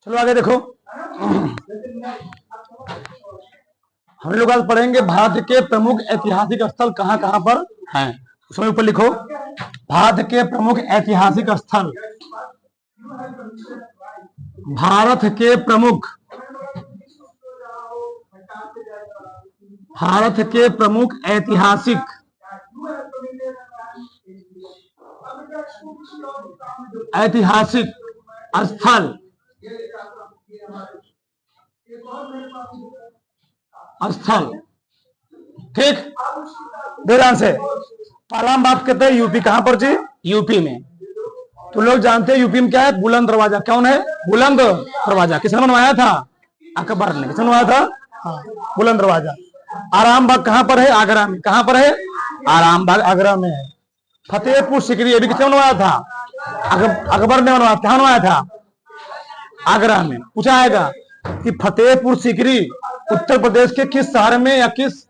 चलो आगे देखो। हम लोग आज पढ़ेंगे भारत के प्रमुख ऐतिहासिक स्थल कहां कहां पर हैं। उसमें ऊपर लिखो भारत के प्रमुख ऐतिहासिक स्थल। भारत के प्रमुख ऐतिहासिक स्थल ठीक। ध्यान से पहला हम बात करते हैं यूपी। कहां पर जी? यूपी में। तो लोग जानते हैं यूपी में क्या है? बुलंद दरवाजा। कौन है? बुलंद दरवाजा। किसने बनवाया था? अकबर ने। किसने बनवाया था? हाँ, बुलंद दरवाजा। आराम बाग कहां पर है? आगरा में। कहां पर है? आराम बाग आगरा में है। फतेहपुर सीकरी ये भी किसने बनवाया था? अकबर ने बनवाया। कहां बनवाया था? आगरा में। पूछा आएगा कि फतेहपुर सीकरी उत्तर प्रदेश के किस शहर में या किस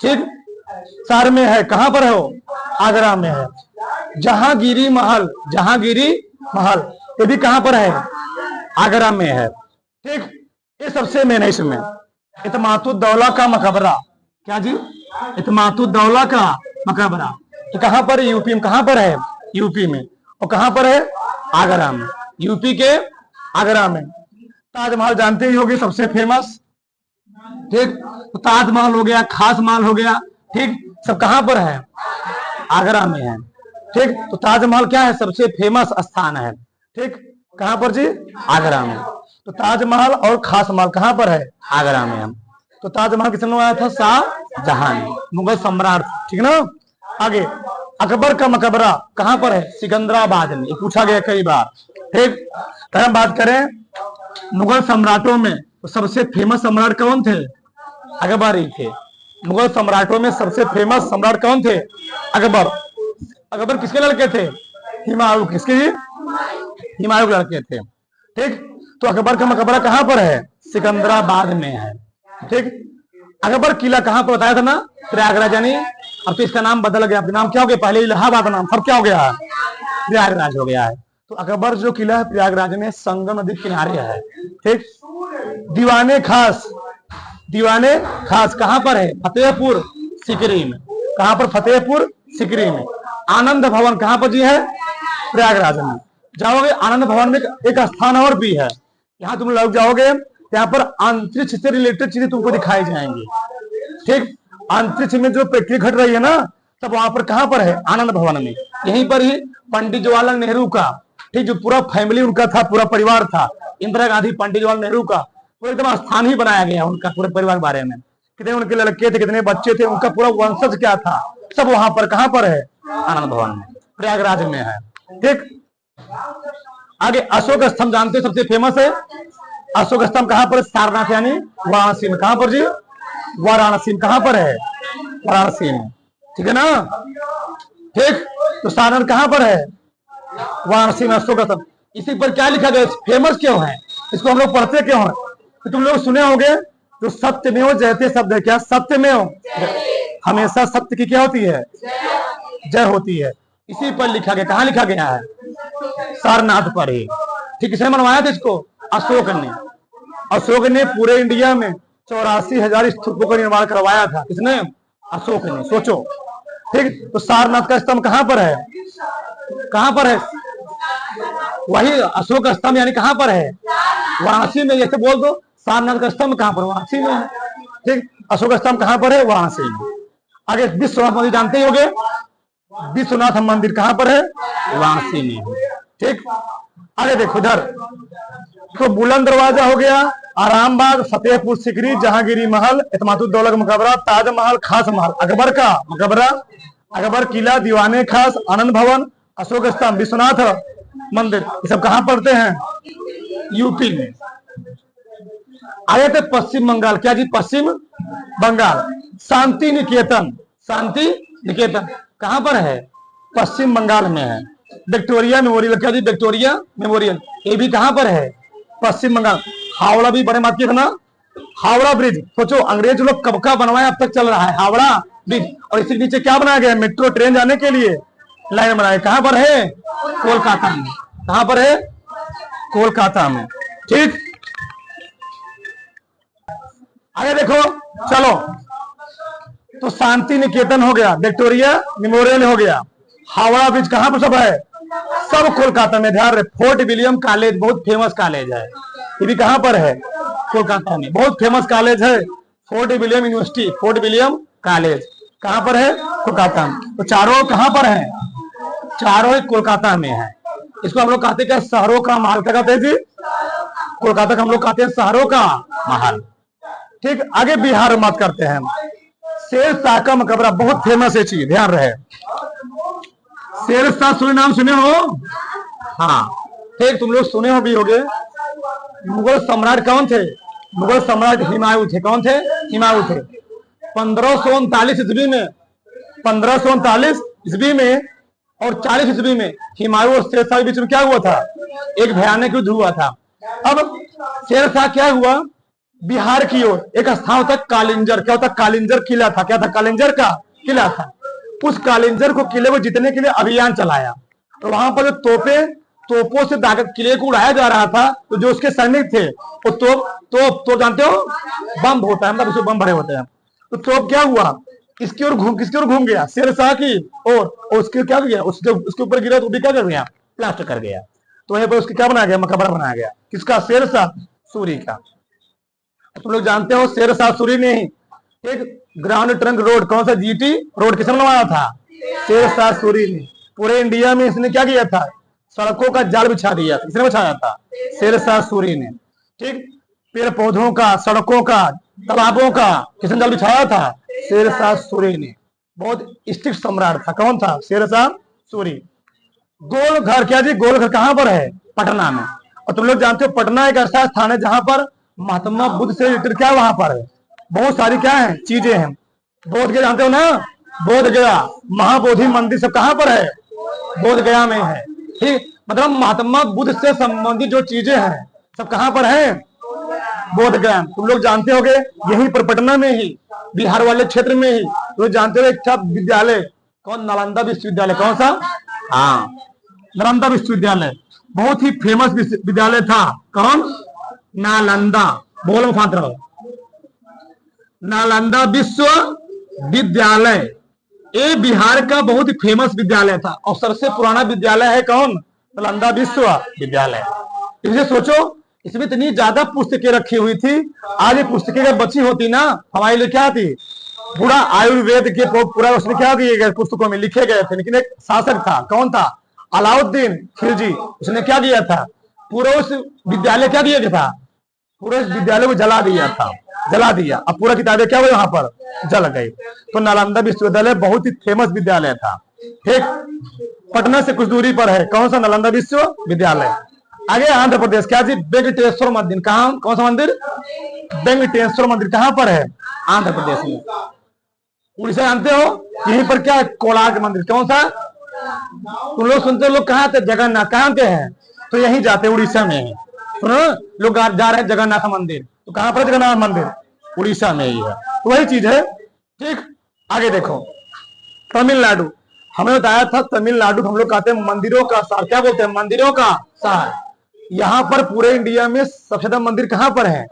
ठीक शहर में है? कहां पर है वो? आगरा में है। जहांगीरी महल ये भी कहां पर है? आगरा में है। ठीक। ये सबसे मेन है इसमें इत्मातुद्दौला का मकबरा। क्या जी? इत्मातुद्दौला का मकबरा। तो कहां पर? यूपी में। कहां पर है? यूपी में। और कहां पर है? आगरा में। यूपी के आगरा में। ताजमहल जानते ही होंगे, सबसे फेमस। ठीक। तो ताजमहल हो गया, खास महल हो गया, ठीक, सब कहां पर है? आगरा में है। ठीक। तो ताजमहल क्या है? सबसे फेमस स्थान है। ठीक। कहां पर जी? आगरा में। तो ताजमहल और खास महल कहां पर है? आगरा में है। तो ताजमहल किसने बनवाया था? शाहजहां ने, मुगल सम्राट। ठीक ना। आगे अकबर का मकबरा कहां पर है? सिकंदराबाद में। ये पूछा गया कई बार। ठीक। तो हम बात करें मुगल सम्राटों में तो सबसे फेमस सम्राट कौन थे? अकबर ही थे। मुगल सम्राटों में सबसे फेमस सम्राट कौन थे? अकबर। अकबर किसके लड़के थे? हुमायूं। किसके? हुमायूं के लड़के थे। ठीक। तो अकबर का मकबरा कहां पर है? सिकंदराबाद में है। ठीक। अकबर किला कहां पर बताया था ना? प्रयागराज। यानी अब तो इसका नाम बदल गया। नाम क्या हो गया? पहले इलाहाबाद नाम, सब क्या हो गया है? प्रयागराज हो गया है। तो अकबर जो किला है प्रयागराज में संगम नदी के किनारे है। ठीक। दीवाने खास कहां पर है? फतेहपुर सीकरी में। कहां पर? फतेहपुर सीकरी में। आनंद भवन कहां पर जी है? प्रयागराज में। जाओगे आनंद भवन में एक स्थान और भी है। यहाँ तुम लोग जाओगे, यहाँ पर अंतरिक्ष से रिलेटेड चीजें तुमको दिखाई जाएंगी। ठीक। अंतरिक्ष में जो प्रक्रिया घट रही है ना, सब वहां पर कहां पर है? आनंद भवन में। यहीं पर ही पंडित जवाहरलाल नेहरू का, ठीक, जो पूरा फैमिली उनका था, पूरा परिवार था, इंदिरा गांधी, पंडित जवाहरलाल नेहरू का पूरा एकदम स्थान ही बनाया गया उनका पूरे परिवार के बारे में। कितने उनके लड़के थे, कितने बच्चे थे, उनका पूरा वंशज क्या था, सब वहां पर कहां पर है? आनंद भवन में, प्रयागराज में है। ठीक। आगे अशोक स्तंभ जानते हैं, सबसे फेमस है अशोक स्तंभ। कहां पर? सारनाथ यानी वाराणसी में। कहां पर जी? वाराणसी में। कहां पर है? वाराणसी में। ठीक है ना। ठीक। तो सारनाथ कहां पर है? वाराणसी में अशोक स्तंभ। इसी पर क्या लिखा गया? फेमस क्यों है? इसको हम लोग पढ़ते क्यों है? तो तुम लोग सुने होंगे जो सत्यमेव जयते शब्द है। क्या? सत्यमेव, हमेशा सत्य की क्या होती है? जय होती है। इसी पर लिखा गया। कहां लिखा गया है? सारनाथ पर ही। ठीक। किसने बनवाया था इसको? अशोक ने। अशोक ने पूरे इंडिया में 84,000 स्तूपों का निर्माण करवाया था। किसने? अशोक ने। सोचो। ठीक। तो सारनाथ का स्तंभ कहां पर है? कहां पर है? वही अशोक स्तंभ यानी कहां पर है? वाराणसी में। जैसे बोल दो सारनाथ का स्तंभ कहां पर? वाराणसी में है। ठीक। अशोक स्तंभ कहां पर है? वाराणसी में। आगे विश्वनाथ मंदिर जानते ही होंगे। विश्वनाथ मंदिर कहां पर है? वाराणसी में। ठीक। आगे देखो इधर, तो बुलंद दरवाजा हो गया, आरामबाग, फतेहपुर सीकरी, जहांगीरी महल, इत्मातुद्दौला का मकबरा, ताजमहल, खास महल, अकबर का मकबरा, अकबर किला, दीवाने खास, आनंद भवन, अशोक स्तंभ, विश्वनाथ मंदिर, ये सब कहां पड़ते हैं? यूपी में। आए थे पश्चिम बंगाल। क्या जी? पश्चिम बंगाल। शांति निकेतन कहां पर है? पश्चिम बंगाल में है। Victoria memorial. क्या जी? विक्टोरिया मेमोरियल ये भी कहां पर है? पश्चिम बंगाल। हावड़ा भी बड़े मात्र ना, हावड़ा ब्रिज। सोचो अंग्रेज लोग कब का बनवाया, अब तक चल रहा है हावड़ा ब्रिज। और इसके नीचे क्या बनाया गया? मेट्रो ट्रेन जाने के लिए लाइन बनाया। कहां पर है? कोलकाता में। कहां पर है? कोलकाता में। ठीक, आगे देखो, चलो, तो शांति निकेतन हो गया, विक्टोरिया मेमोरियल हो गया, हावड़ा ब्रिज कहां पर सब है, सब कोलकाता में। ध्यान रहे, फोर्ट विलियम कॉलेज बहुत फेमस कॉलेज है, ये भी कहां पर है, कोलकाता में, बहुत फेमस कॉलेज है, fort William university, fort William college कहां पर है, कोलकाता में। तो चारों कहां पर है, चारों ही कोलकाता में है। इसको हम लोग कहते हैं शहरों का महल, क्या कहते हैं जी, कोलकाता का हम लोग कहते हैं शहरों का महल। ठीक, आगे बिहार में बात करते हैं। शेर शाह का मकबरा बहुत फेमस है चीज, ध्यान रहे, शेर शाह सूरी नाम सुने हो, हाँ ठीक, तुम लोग सुने हो भी होगे। मुगल सम्राट कौन थे, मुगल सम्राट हुमायूं थे, कौन थे, हुमायूं थे। 1539 ईस्वी में, 1539 ईस्वी में और 40 ईस्वी में हुमायूं और शेर शाह के बीच में क्या हुआ था, एक भयानक युद्ध हुआ था। अब शेर शाह क्या हुआ, बिहार की ओर एक स्थान होता कालिंजर, क्या होता, कालिंजर किला था, क्या था, कालिंजर का किला था। उस कालिंजर को, किले को जीतने के लिए अभियान चलाया, तो वहां पर जो तोपों से किले को उड़ाया जा रहा था, तो जो उसके सैनिक थे वो तोप जानते हो, बम होता है, मतलब उसमें बम भरे होते हैं। तो तोप क्या हुआ, किसकी ओर घूम गया, शेर शाह की और उसके क्या गया, उसके ऊपर गिरा तो भी क्या कर गया, प्लास्टर कर गया। तो वहीं पर उसकी क्या बनाया गया, मकबरा बनाया गया, किसका, शेर शाह सूरी का। तुम लोग जानते हो शेर शाह सूरी ने ही एक ग्रांड ट्रंक रोड, कौन सा, जीटी रोड किसने बनवाया था, शेर शाह सूरी ने। पूरे इंडिया में इसने क्या किया था, सड़कों का जाल बिछा दिया, किसने बिछाया था, शेर शाह सूरी ने। ठीक, पेड़ पौधों का, सड़कों का, तालाबों का किसने जाल बिछाया था, शेर शाह सूरी ने। बहुत स्ट्रिक्ट सम्राट था, कौन था, शेर शाह सूरी। गोल घर, क्या जी, गोल घर कहां पर है, पटना में। और तुम लोग जानते हो पटना एक ऐसा स्थान है जहां पर महात्मा बुद्ध से रिलेटेड क्या वहां पर है, बहुत सारी क्या है, चीजें हैं। बोध गया जानते हो ना, बोध गया, महाबोधि मंदिर सब कहां पर है, बोध गया में है। ठीक, मतलब महात्मा बुद्ध से संबंधित जो चीजें हैं सब कहां पर है, बोध गया। तुम लोग जानते होगे यहीं पर पटना में ही, बिहार वाले क्षेत्र में ही, तो जानते हो एक था विद्यालय, कौन, नालंदा विश्वविद्यालय, कौन सा, हाँ नालंदा विश्वविद्यालय, बहुत ही फेमस विद्यालय था, कौन, नालंदा, बोल में फांत रहो, नालंदा विश्वविद्यालय, ये बिहार का बहुत ही फेमस विद्यालय था और सबसे पुराना विद्यालय है कौन, नालंदा विश्वविद्यालय। इसे सोचो, इसमें इतनी ज्यादा पुस्तकें रखी हुई थी, आज ये पुस्तकें अगर बची होती ना, हमारे लिए क्या थी, पूरा आयुर्वेद के पूरा उसमें क्या किए गए, पुस्तकों में लिखे गए थे। लेकिन एक शासक था, कौन था, अलाउद्दीन खिलजी, उसने क्या किया था, पूरा उस विद्यालय क्या किया गया था, पूरे विद्यालय को जला दिया था, जला दिया। अब पूरा किताबें क्या हुई, वहां पर जल गई। तो नालंदा विश्वविद्यालय बहुत ही फेमस विद्यालय था। ठीक, पटना से कुछ दूरी पर है, कौन सा, नालंदा विश्वविद्यालय। आगे आंध्र प्रदेश, क्या जी, वेंकटेश्वर मंदिर, कहां, कौन सा मंदिर, वेंकटेश्वर मंदिर कहां पर है, आंध्र प्रदेश में। उड़ीसा जानते हो, यहीं पर क्या है, कोणार्क मंदिर, कौन सा, तुम लोग सुनते हो लोग कहाँ थे, जगन्नाथ, कहाँ के हैं, तो यहीं जाते, उड़ीसा में है। सुनो, लोग जा रहे हैं जगन्नाथ मंदिर, तो कहां पर जगन्नाथ मंदिर, उड़ीसा में ही है। तो वही चीज है। ठीक, आगे देखो, तमिलनाडु, हमें बताया था तमिलनाडु हम लोग कहते हैं मंदिरों का शहर, क्या बोलते हैं, मंदिरों का शहर। यहाँ पर पूरे इंडिया में सबसे ज्यादा मंदिर कहां पर है,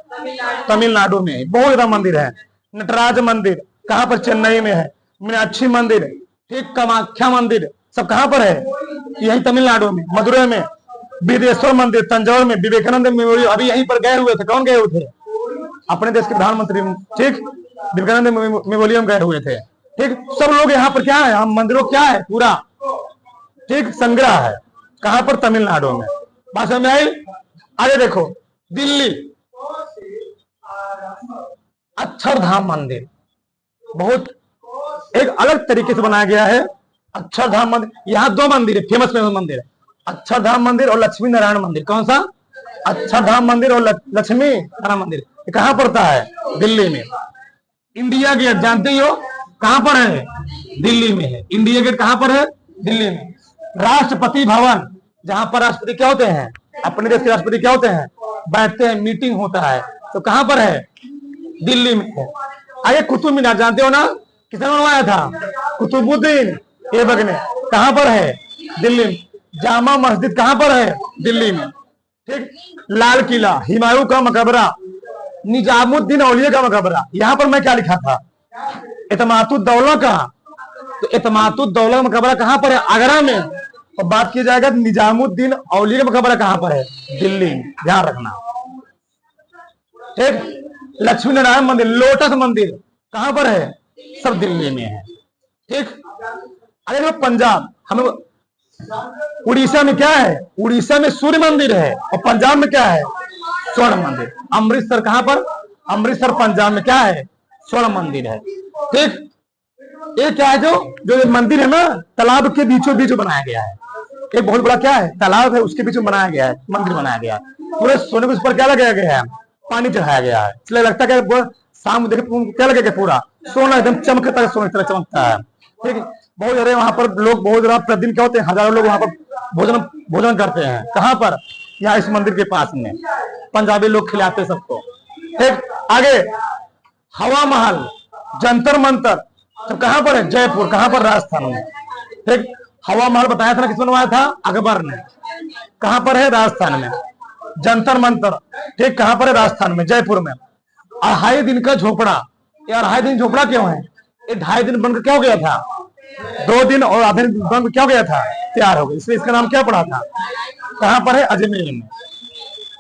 तमिलनाडु में, बहुत ज्यादा मंदिर है। नटराज मंदिर कहां पर, चेन्नई में है। मीनाक्षी मंदिर, ठीक, कामाख्या मंदिर सब कहां पर है, यही तमिलनाडु में, मदुरई में। बिदेश्वर मंदिर तंजौर में, विवेकानंद मेमोरियल, अभी यहीं पर गए हुए थे, कौन गए हुए थे, अपने देश के प्रधानमंत्री। ठीक, विवेकानंद मेमोरियल गए हुए थे। ठीक, सब लोग यहाँ पर क्या है, हम मंदिरों क्या है पूरा, ठीक, संग्रह है, कहां पर, तमिलनाडु में। बात समझ में आई। आगे देखो, दिल्ली, अक्षरधाम मंदिर, बहुत एक अलग तरीके से बनाया गया है। अक्षरधाम मंदिर, यहाँ दो मंदिर है, फेमस मंदिर है, अक्षरधाम मंदिर और लक्ष्मी नारायण मंदिर। कौन सा, अक्षरधाम मंदिर और लक्ष्मी नारायण मंदिर, कहां पड़ता है, दिल्ली में। इंडिया गेट जानते ही हो, कहां पर है, दिल्ली में है। इंडिया गेट कहां पर है, दिल्ली में। राष्ट्रपति भवन, जहां पर राष्ट्रपति क्या होते हैं, अपने देश के राष्ट्रपति क्या होते हैं, बैठते हैं, मीटिंग होता है, तो कहां पर है, दिल्ली में है। आगे कुतुब मीनार जानते हो ना, किसने बनवाया था, कुतुबुद्दीन ऐबक ने, कहां पर है, दिल्ली में। जामा मस्जिद कहां पर है, दिल्ली में। ठीक, लाल किला, हुमायूं का मकबरा, निजामुद्दीन औलिया का मकबरा। यहाँ पर मैं क्या लिखा था, इतमातुद्दौला का, तो इतमातुद्दौला मकबरा कहाँ पर है, आगरा में। और बात की जाएगा निजामुद्दीन औलिया का मकबरा कहाँ पर है, दिल्ली में, ध्यान रखना। ठीक, लक्ष्मी नारायण मंदिर, लोटस मंदिर कहां पर है, सब दिल्ली में है। ठीक, अरे पंजाब, हम उड़ीसा में क्या है, उड़ीसा में सूर्य मंदिर है, और पंजाब में क्या है, स्वर्ण मंदिर। अमृतसर कहां पर, अमृतसर पंजाब में क्या है, स्वर्ण मंदिर है। ठीक, ये क्या है, जो मंदिर है ना, तालाब के बीचों बीच बनाया गया है। एक बहुत बड़ा क्या है, तालाब है, उसके बीच में बनाया गया है, मंदिर बनाया गया है। पूरे सोने के उस पर क्या लगाया गया है, पानी चढ़ाया गया है, इसलिए लगता है कि शाम देखे क्या लगेगा, पूरा सोना एकदम चमकता है, सोने की तरह चमकता है। ठीक है, बहुत ज्यादा वहां पर लोग, बहुत ज्यादा प्रतिदिन क्या होते हैं, हजारों लोग वहां पर भोजन करते हैं। कहां पर, यहाँ इस मंदिर के पास में, पंजाबी लोग खिलाते सबको। ठीक, आगे हवा महल, जंतर मंतर, सब कहां पर है, जयपुर, कहां पर, राजस्थान में। ठीक, हवा महल बताया था ना, किसने बनवाया था, अकबर ने, कहां पर है, राजस्थान में। जंतर मंतर, ठीक, कहां पर है, राजस्थान में, जयपुर में। 2.5 दिन का झोपड़ा, ये 2.5 दिन झोपड़ा क्यों है, ये 2.5 दिन बनकर क्या हो गया था, 2 दिन और आधे दिन बनकर क्या हो गया था, तैयार हो गया, इसलिए इसका नाम क्या पड़ा था। कहां पर है, अजमेर में,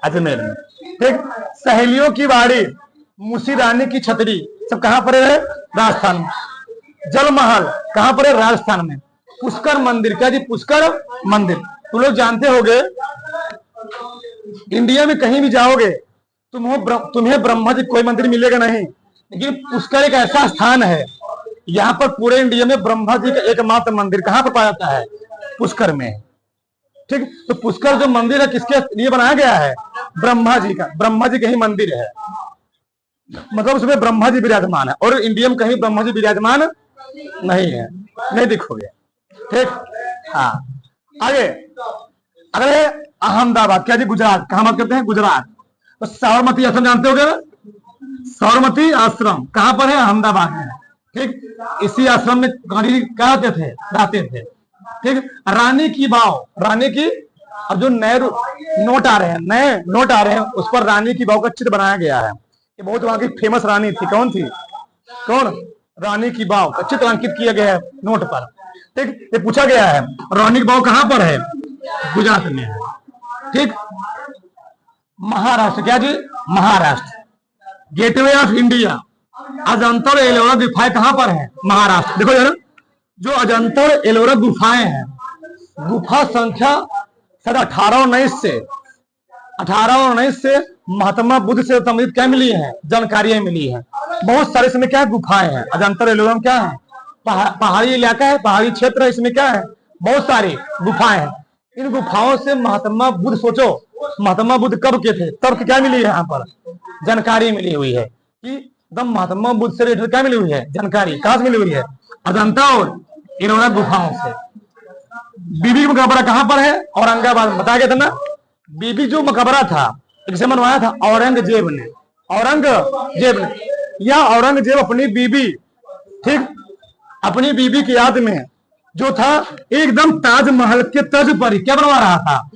अजमेर में। ठीक, सहेलियों की बाड़ी, मुंशी रानी की छतरी, सब कहां पर है, राजस्थान में। जल महल कहां पर है, राजस्थान में। पुष्कर मंदिर, क्या जी, पुष्कर मंदिर। तुम लोग जानते होगे, इंडिया में कहीं भी जाओगे तुम्हें ब्रह्मा जी कोई मंदिर मिलेगा नहीं, लेकिन पुष्कर एक ऐसा स्थान है, यहाँ पर पूरे इंडिया में ब्रह्मा जी का एकमात्र मंदिर कहां पर पाया जाता है, पुष्कर में। ठीक, तो पुष्कर जो मंदिर है किसके लिए बनाया गया है, ब्रह्मा जी का, ब्रह्मा जी का ही मंदिर है, मतलब उसमें ब्रह्मा जी विराजमान है। और इंडिया में कहीं ब्रह्मा जी विराजमान नहीं है, नहीं दिखोगे। ठीक, हाँ, आगे अगर है अहमदाबाद, क्या जी, गुजरात, कहां बात करते हैं, गुजरात। तो साबरमती आश्रम जानते होगे, साबरमती आश्रम कहां पर है, अहमदाबाद में। ठीक, इसी आश्रम में गांधी जी क्या रहते थे। ठीक, रानी की वाव, रानी की, अब जो नए नोट आ रहे हैं, नए नोट आ रहे हैं, उस पर रानी की वाव का चित्र बनाया गया है। ये बहुत वहां की फेमस रानी थी, कौन थी, कौन, रानी की वाव का चित्र अंकित किया गया है नोट पर। ठीक, ये पूछा गया है रानी की वाव कहां पर है, गुजरात में है। ठीक, महाराष्ट्र, क्या जी, Maharashtra. Gateway of India, Ajanta और एलोरा गुफाएं कहां पर है, महाराष्ट्र। देखो यार, जो अजंता और एलोरा गुफाएं हैं, गुफा संख्या शायद 1819 से महात्मा बुद्ध से संबंधित क्या मिली है, जानकारियां मिली है। बहुत सारे इसमें क्या है, गुफाएं हैं। अजंता और एलोरा में क्या है, पहाड़ी इलाका है, पहाड़ी क्षेत्र है, इसमें क्या है, बहुत सारी गुफाएं हैं। इन गुफाओं से महात्मा बुद्ध, सोचो महात्मा बुद्ध कब के थे, तब क्या मिली है, यहाँ पर जानकारी मिली हुई है कि एकदम महात्मा बुद्ध से रिलेटेड क्या मिली हुई है, जानकारी कहां से मिली हुई है, अजंता और एलोरा गुफाओं से। बीबी का मकबरा कहां पर है, औरंगाबाद में, बताया गया था ना। बीबी जो मकबरा था, किसे बनवाया था, औरंगजेब ने, औरंगजेब ने। या औरंगजेब अपनी बीबी, ठीक, अपनी बीबी की याद में जो था, एकदम ताजमहल के तर्ज पर ही क्या बनवा रहा था,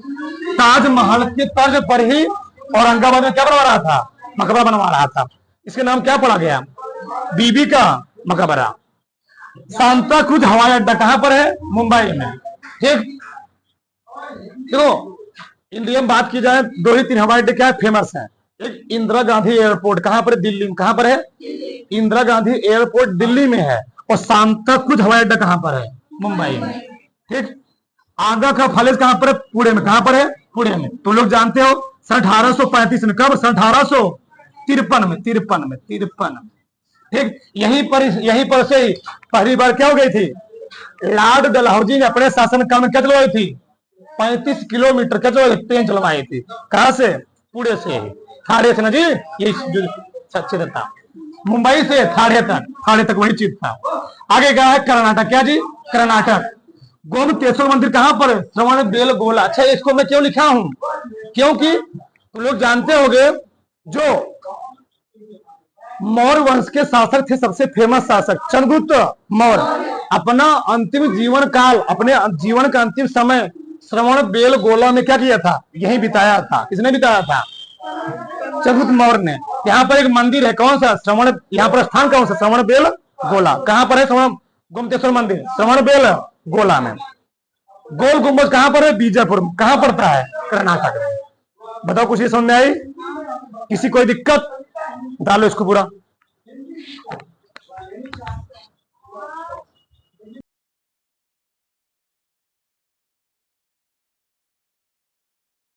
ताजमहल के तर्ज पर ही औरंगाबाद में क्या बनवा रहा था, मकबरा बनवा रहा था। इसके नाम क्या पड़ा गया, बीबी का मकबरा। सांता क्रूज हवाई अड्डा कहां पर है, मुंबई में। ठीक, देखो इंडिया में बात की जाए 2 ही 3 हवाई अड्डे क्या है, फेमस है। एक इंदिरा गांधी एयरपोर्ट कहां पर है, दिल्ली में। कहां पर है, इंदिरा गांधी एयरपोर्ट दिल्ली में है। और सांता क्रूज हवाई अड्डा कहां पर है, मुंबई में। ठीक, आगरा का कॉलेज कहां पर है, पुणे में। कहां पर है, पुणे में। तुम लोग जानते हो 1835 में, कब, 1853 में, 53 में। ठीक, यहीं पर से ही पहली बार क्या हो गई थी, लॉर्ड डलहौजी ने अपने शासन काल में क्या चलवाई थी, 35 किलोमीटर क्या चलवाई, ट्रेन चलवाई थी। कहां से, पुणे से, थाने से ना जी, ये जो था मुंबई से थाने तक वही चीज था। आगे क्या है, कर्नाटक, क्या जी, कर्नाटक। गोमतेश्वर मंदिर कहां पर है, श्रवण बेलगोला। अच्छा, इसको मैं क्यों लिखा हूं, क्योंकि तुम लोग जानते होंगे जो मौर्य वंश के शासक थे, सबसे फेमस शासक चंद्रगुप्त मौर्य, अपना अंतिम जीवन काल, अपने जीवन का अंतिम समय श्रवण बेल गोला में क्या किया था, यही बिताया था। किसने बिताया था? चंद्रगुप्त मौर्य ने। यहाँ पर एक मंदिर है, कौन सा? श्रवण, यहाँ पर स्थान कौन सा? श्रवण बेल गोला। कहाँ पर है श्रवण गोमतेश्वर मंदिर? श्रवण बेल गोला में। गोल गुंबज कहाँ पर है? बीजापुर। कहाँ पड़ता है? कर्नाटक में। बताओ कुछ ये समझ में आई? किसी कोई दिक्कत? डालो इसको पूरा।